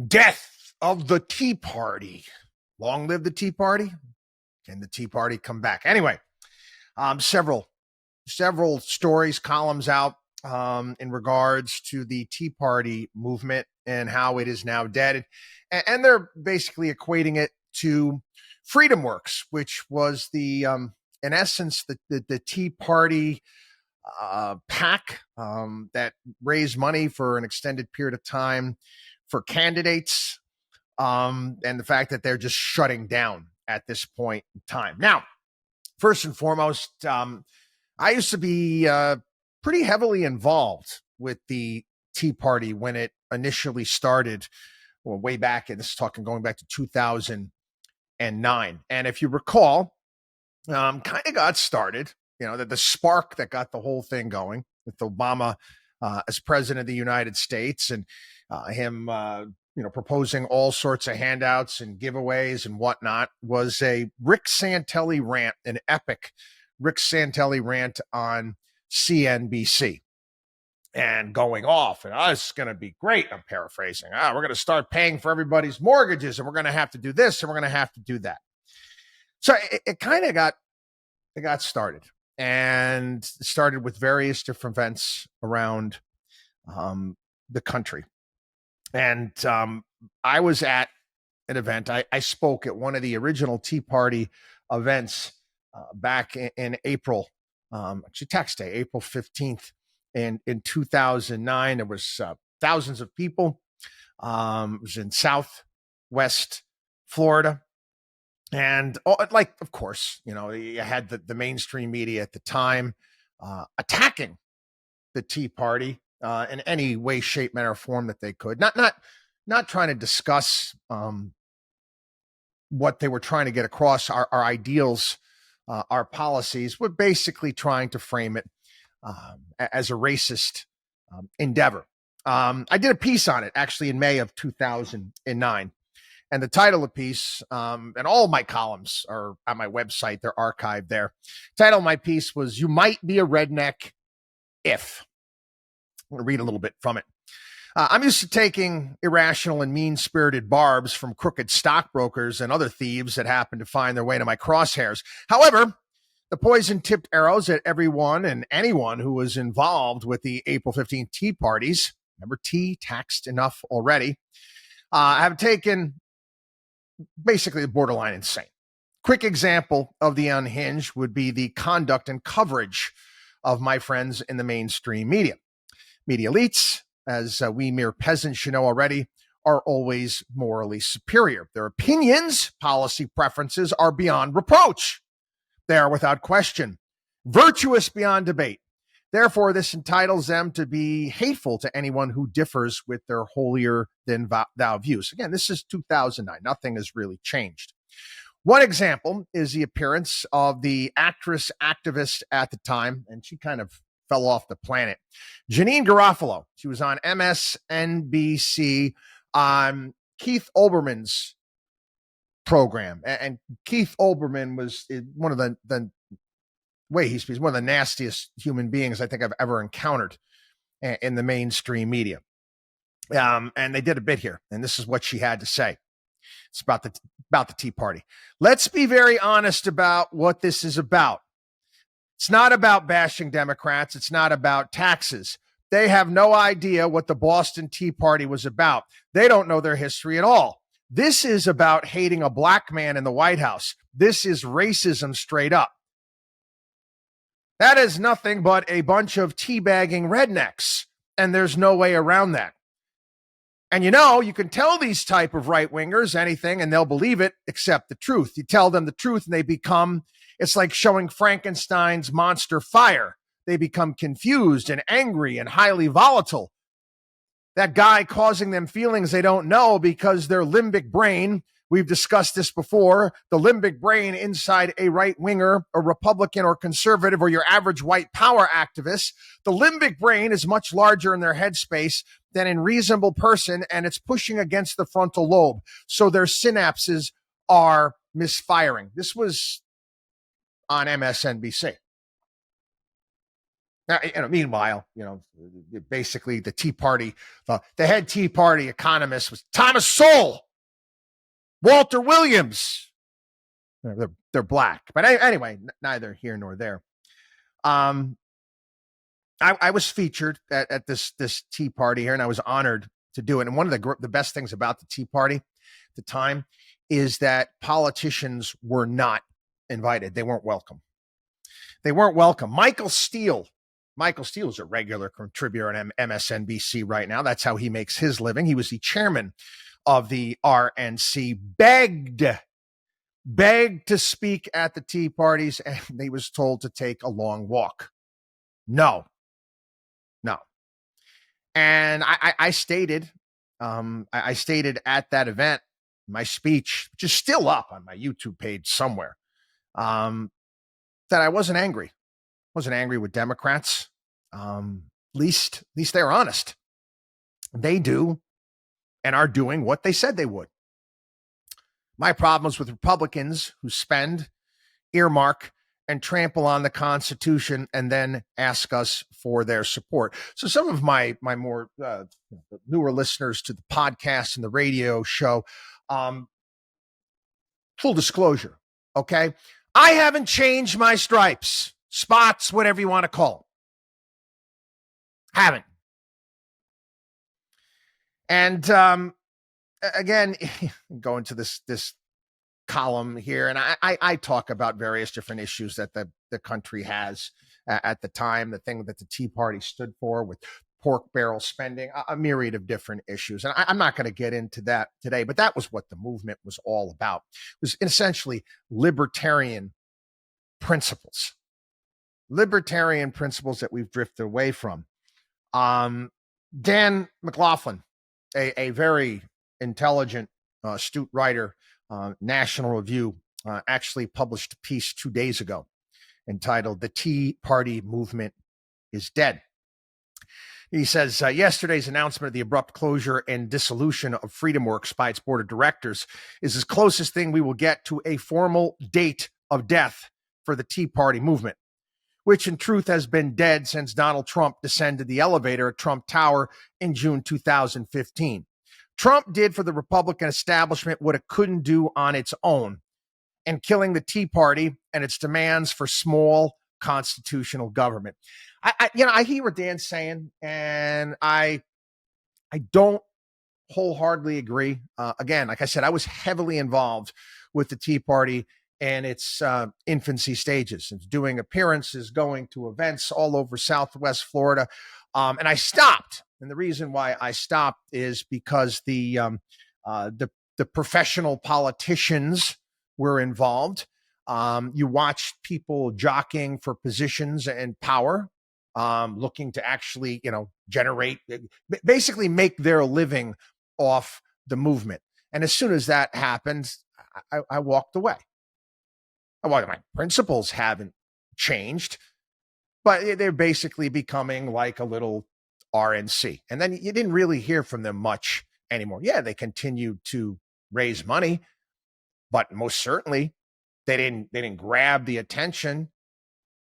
Death of the Tea Party. Long live the Tea Party. Can the Tea Party come back? Anyway, several stories, columns out in regards to the Tea Party movement and how it is now dead. And they're basically equating it to Freedom Works, which was in essence, the Tea Party PAC that raised money for an extended period of time for candidates, and the fact that they're just shutting down at this point in time. Now, first and foremost, I used to be pretty heavily involved with the Tea Party when it initially started, well, way back, and this is going back to 2009. And if you recall, kind of got started, the spark that got the whole thing going with Obama as president of the United States, and him, proposing all sorts of handouts and giveaways and whatnot, was a Rick Santelli rant, an epic Rick Santelli rant on CNBC, and going off, and it's going to be great. I'm paraphrasing. We're going to start paying for everybody's mortgages, and we're going to have to do this, and we're going to have to do that. So it kind of got started, and started with various different events around the country. And I was at an event. I spoke at one of the original Tea Party events back in April, actually tax day, April 15th in 2009. There was thousands of people. It was in Southwest Florida. And of course, you had the mainstream media at the time attacking the Tea Party in any way, shape, manner, or form that they could. Not trying to discuss what they were trying to get across, our ideals, our policies. We're basically trying to frame it as a racist endeavor. I did a piece on it actually in May of 2009. And the title of the piece, and all my columns are on my website, they're archived there. Title of my piece was, "You Might Be a Redneck If." I'm going to read a little bit from it. I'm used to taking irrational and mean-spirited barbs from crooked stockbrokers and other thieves that happen to find their way to my crosshairs. However, the poison-tipped arrows at everyone and anyone who was involved with the April 15th Tea Parties, remember tea, taxed enough already, have taken basically borderline insane. Quick example of the unhinged would be the conduct and coverage of my friends in the mainstream media. Media elites, as we mere peasants should know already, are always morally superior. Their opinions, policy preferences are beyond reproach. They are without question virtuous beyond debate. Therefore, this entitles them to be hateful to anyone who differs with their holier-than-thou views. Again, this is 2009. Nothing has really changed. One example is the appearance of the actress activist at the time, and she kind of fell off the planet, Janine Garofalo. She was on MSNBC on Keith Olbermann's program. And Keith Olbermann was one of the he's one of the nastiest human beings I think I've ever encountered in the mainstream media. And they did a bit here, and this is what she had to say. It's about the Tea Party. Let's be very honest about what this is about. It's not about bashing Democrats. It's not about taxes. They have no idea what the Boston Tea Party was about. They don't know their history at all. This is about hating a black man in the White House. This is racism straight up. That is nothing but a bunch of teabagging rednecks, and there's no way around that. And you can tell these type of right-wingers anything, and they'll believe it except the truth. You tell them the truth, and it's like showing Frankenstein's monster fire. They become confused and angry and highly volatile. That guy causing them feelings they don't know because their limbic brain, we've discussed this before, the limbic brain inside a right-winger, a Republican or conservative, or your average white power activist, the limbic brain is much larger in their headspace than in reasonable person, and it's pushing against the frontal lobe. So their synapses are misfiring. This was on MSNBC. Meanwhile, basically the Tea Party, the head Tea Party economist was Thomas Sowell, Walter Williams. They're black, but anyway, neither here nor there. I was featured at this Tea Party here, and I was honored to do it. And one of the best things about the Tea Party at the time is that politicians were not invited. They weren't welcome. Michael Steele is a regular contributor on MSNBC right now. That's how he makes his living. He was the chairman of the RNC, begged to speak at the Tea Parties, and he was told to take a long walk. No. And I stated at that event, my speech, which is still up on my YouTube page somewhere, that I wasn't angry. I wasn't angry with Democrats. At least they were honest. They do and are doing what they said they would. My problem is with Republicans who spend, earmark, and trample on the Constitution and then ask us for their support. So some of my more newer listeners to the podcast and the radio show, full disclosure, okay? I haven't changed my stripes, spots, whatever you want to call them. Haven't. And again, going to this column here, and I talk about various different issues that the country has at the time, the thing that the Tea Party stood for with pork barrel spending, a myriad of different issues. And I'm not going to get into that today, but that was what the movement was all about. It was essentially libertarian principles that we've drifted away from. Dan McLaughlin, a very intelligent, astute writer, National Review, actually published a piece 2 days ago entitled "The Tea Party Movement is Dead." He says, yesterday's announcement of the abrupt closure and dissolution of FreedomWorks by its board of directors is the closest thing we will get to a formal date of death for the Tea Party movement, which in truth has been dead since Donald Trump descended the elevator at Trump Tower in June 2015. Trump did for the Republican establishment what it couldn't do on its own, and killing the Tea Party and its demands for small constitutional government. I hear what Dan's saying, and I don't wholeheartedly agree. Again, like I said, I was heavily involved with the Tea Party and its infancy stages, and doing appearances, going to events all over Southwest Florida, and I stopped. And the reason why I stopped is because the professional politicians were involved. You watched people jockeying for positions and power, looking to actually, generate, basically make their living off the movement. And as soon as that happened, I walked away. My principles haven't changed, but they're basically becoming like a little RNC. And then you didn't really hear from them much anymore. Yeah, they continued to raise money, but most certainly they didn't grab the attention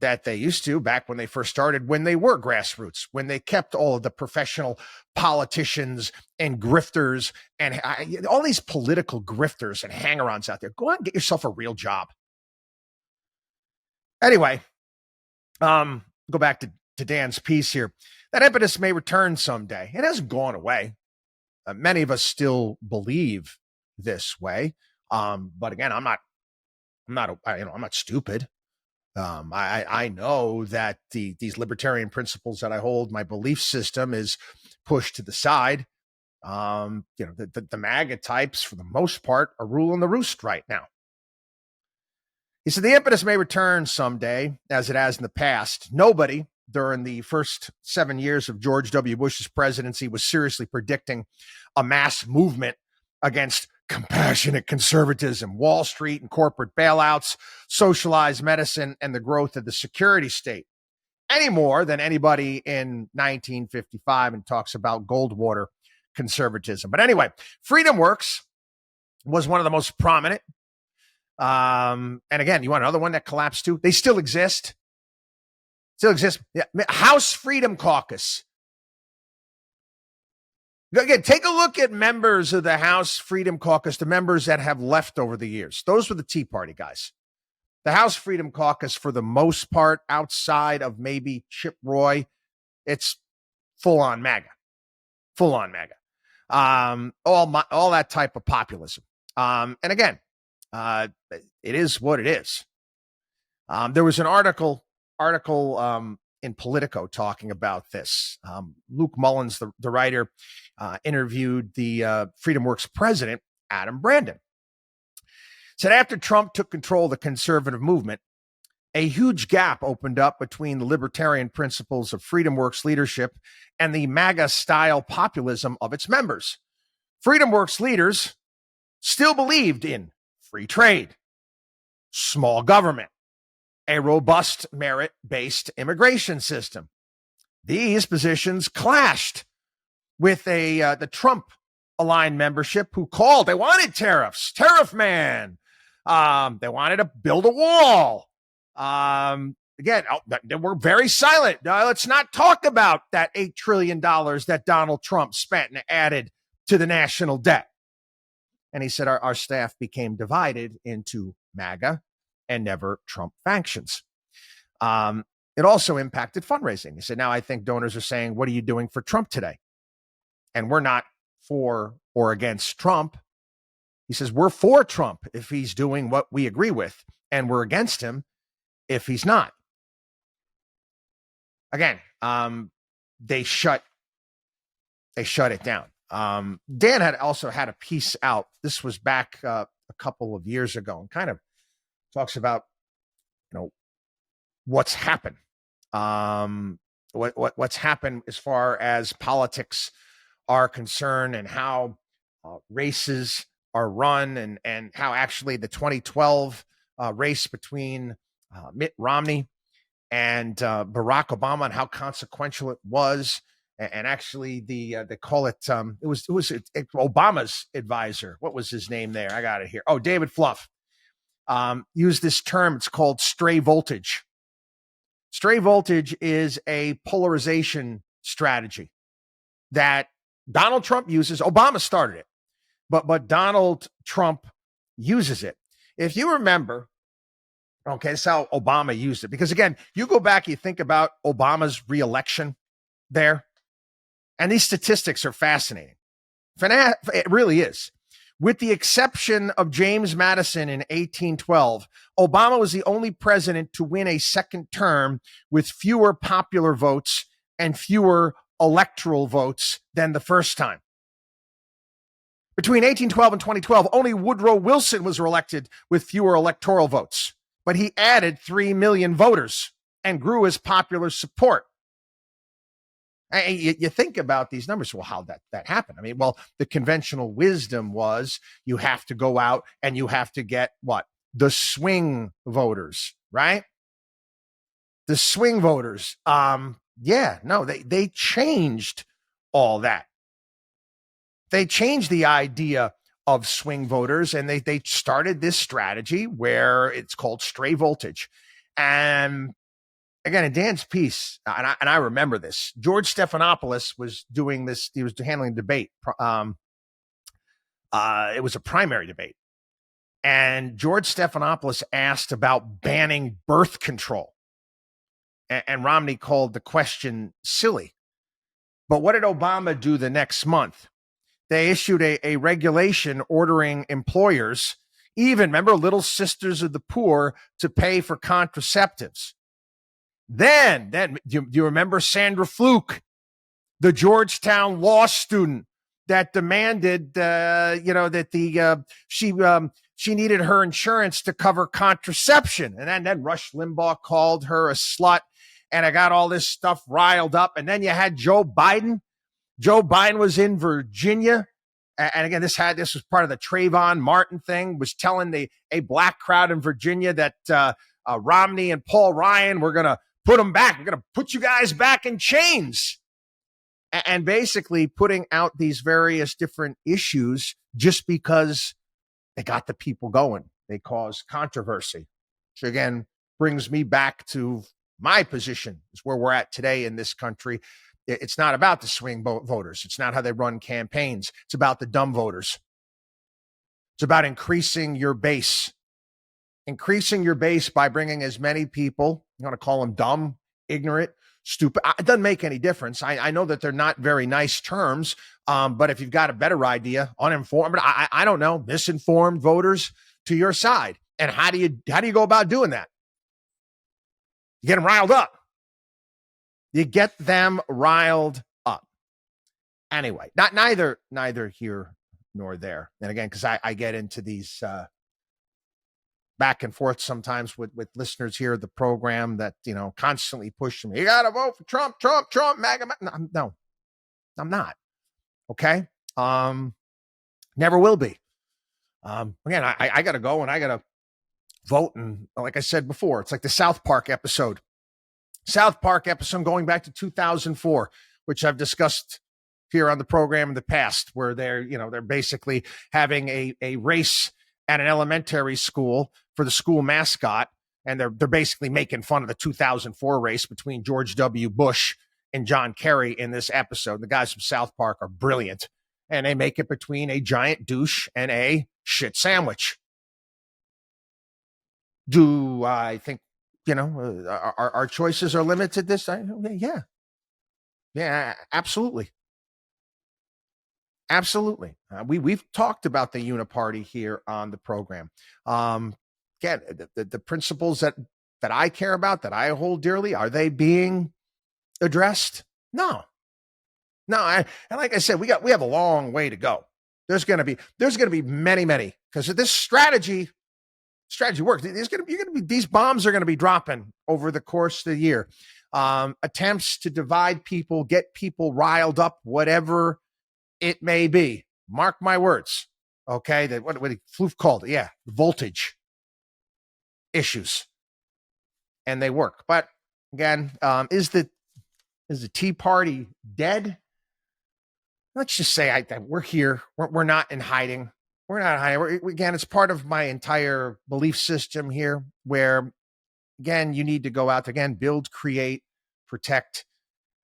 that they used to back when they first started, when they were grassroots, when they kept all of the professional politicians and grifters and all these political grifters and hang-arounds out there. Go out and get yourself a real job. Anyway, go back to Dan's piece here. That impetus may return someday. It hasn't gone away. Many of us still believe this way. But again, I'm not stupid. I know that these libertarian principles that I hold, my belief system is pushed to the side. The MAGA types, for the most part, are ruling the roost right now. He said the impetus may return someday, as it has in the past. Nobody during the first 7 years of George W. Bush's presidency was seriously predicting a mass movement against compassionate conservatism, Wall Street and corporate bailouts, socialized medicine, and the growth of the security state, any more than anybody in 1955 and talks about Goldwater conservatism. But anyway, FreedomWorks was one of the most prominent. And again, you want another one that collapsed too? They still exist. Still exists. Yeah. House Freedom Caucus. Again, take a look at members of the House Freedom Caucus, the members that have left over the years. Those were the Tea Party guys. The House Freedom Caucus, for the most part, outside of maybe Chip Roy, it's full-on MAGA. Full-on MAGA. All that type of populism. And again, it is what it is. There was an article in Politico talking about this. Luke Mullins, the writer, interviewed the FreedomWorks president, Adam Brandon. Said after Trump took control of the conservative movement, a huge gap opened up between the libertarian principles of FreedomWorks leadership and the MAGA-style populism of its members. FreedomWorks leaders still believed in free trade, small government, a robust merit-based immigration system. These positions clashed with the Trump-aligned membership who called. They wanted tariffs, tariff man. They wanted to build a wall. Again, they were very silent. Let's not talk about that $8 trillion that Donald Trump spent and added to the national debt. And he said our staff became divided into MAGA and never Trump factions. It also impacted fundraising. He said, now I think donors are saying, what are you doing for Trump today? And we're not for or against Trump. He says, we're for Trump if he's doing what we agree with, and we're against him if he's not. Again, they shut it down. Dan had also had a piece out. This was back a couple of years ago, and kind of talks about, what's happened. What's happened as far as politics are concerned, and how races are run, and how actually the 2012 race between Mitt Romney and Barack Obama, and how consequential it was. And actually, they call it it was Obama's advisor. What was his name there? I got it here. Oh, David Fluff used this term. It's called stray voltage. Stray voltage is a polarization strategy that Donald Trump uses. Obama started it, but Donald Trump uses it. If you remember, okay, that's how Obama used it. Because again, you go back, you think about Obama's reelection there, and these statistics are fascinating. It really is. With the exception of James Madison in 1812, Obama was the only president to win a second term with fewer popular votes and fewer electoral votes than the first time. Between 1812 and 2012, only Woodrow Wilson was reelected with fewer electoral votes, but he added 3 million voters and grew his popular support. And you think about these numbers. Well, how that happened? I mean, well, the conventional wisdom was you have to go out and you have to get what? The swing voters, right? The swing voters. They changed all that. They changed the idea of swing voters, and they started this strategy where it's called stray voltage. And again, in Dan's piece, and I remember this, George Stephanopoulos was doing this. He was handling debate. It was a primary debate. And George Stephanopoulos asked about banning birth control. And Romney called the question silly. But what did Obama do the next month? They issued a regulation ordering employers, even, remember, Little Sisters of the Poor, to pay for contraceptives. Then do you remember Sandra Fluke, the Georgetown law student that demanded, that she needed her insurance to cover contraception, and then Rush Limbaugh called her a slut, and I got all this stuff riled up. And then you had Joe Biden. Joe Biden was in Virginia, and again, this was part of the Trayvon Martin thing. Was telling a black crowd in Virginia that Romney and Paul Ryan were going to put them back. We're going to put you guys back in chains. And basically putting out these various different issues just because they got the people going. They caused controversy. Which again brings me back to my position is where we're at today in this country. It's not about the swing voters. It's not how they run campaigns. It's about the dumb voters. It's about increasing your base by bringing as many people, you want to call them dumb, ignorant, stupid. It doesn't make any difference. I know that they're not very nice terms, but if you've got a better idea, uninformed, I don't know, misinformed voters to your side. And how do you go about doing that? You get them riled up. You get them riled up. Anyway, neither here nor there. And again, because I get into these back and forth sometimes with listeners here at the program that, constantly push me. You got to vote for Trump, MAGA. No, I'm not. Okay. Never will be. Again, I got to go and I got to vote. And like I said before, it's like the South Park episode going back to 2004, which I've discussed here on the program in the past, where they're basically having a race at an elementary school for the school mascot. And they're basically making fun of the 2004 race between George W. Bush and John Kerry in this episode. The guys from South Park are brilliant. And they make it between a giant douche and a shit sandwich. Do I think, our choices are limited this time? Yeah, absolutely. Absolutely. We've talked about the uniparty here on the program. Again, the principles that I care about, that I hold dearly, are they being addressed? No. And like I said, we have a long way to go. There's going to be many, because this strategy works. These bombs are going to be dropping over the course of the year. Attempts to divide people, get people riled up, whatever it may be. Mark my words. Okay. That what Floof called it. Yeah. Voltage issues. And they work. But again, is the Tea Party dead? Let's just say we're here. We're not in hiding. We're not hiding. Again, it's part of my entire belief system here, where, again, you need to go out, again, build, create, protect,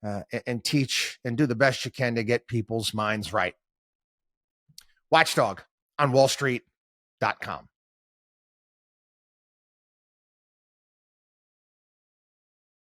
and teach, and do the best you can to get people's minds right. WatchDog on WallStreet.com.